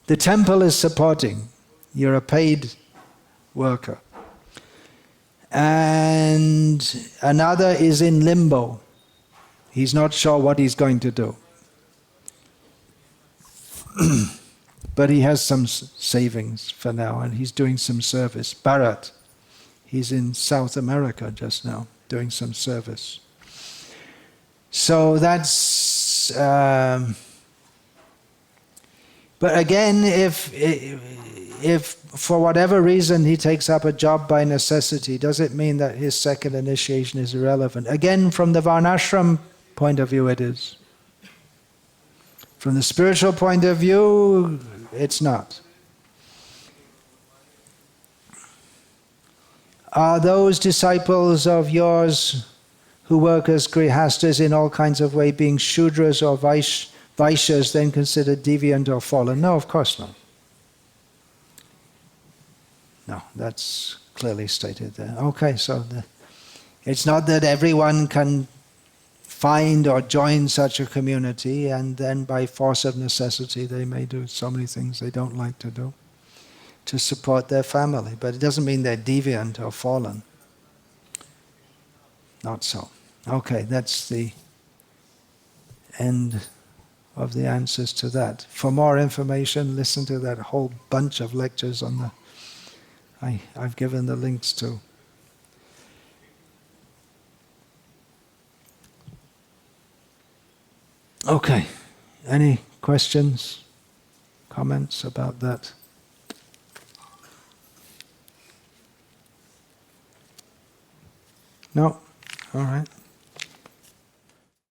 The temple is supporting. You're a paid worker. And another is in limbo. He's not sure what he's going to do. But he has some savings for now, and he's doing some service. Bharat, he's in South America just now, doing some service. So that's... but again, if for whatever reason he takes up a job by necessity, does it mean that his second initiation is irrelevant? Again, from the Varnashram point of view, it is. From the spiritual point of view, it's not. Are those disciples of yours who work as grihastas in all kinds of ways, being Shudras or Vaishyas, then considered deviant or fallen? No, of course not. No, that's clearly stated there. Okay, so it's not that everyone can find or join such a community, and then by force of necessity they may do so many things they don't like to do to support their family. But it doesn't mean they're deviant or fallen. Not so. Okay, that's the end of the answers to that. For more information, listen to that whole bunch of lectures on the... I've given the links to. Okay, any questions, comments about that? No? All right.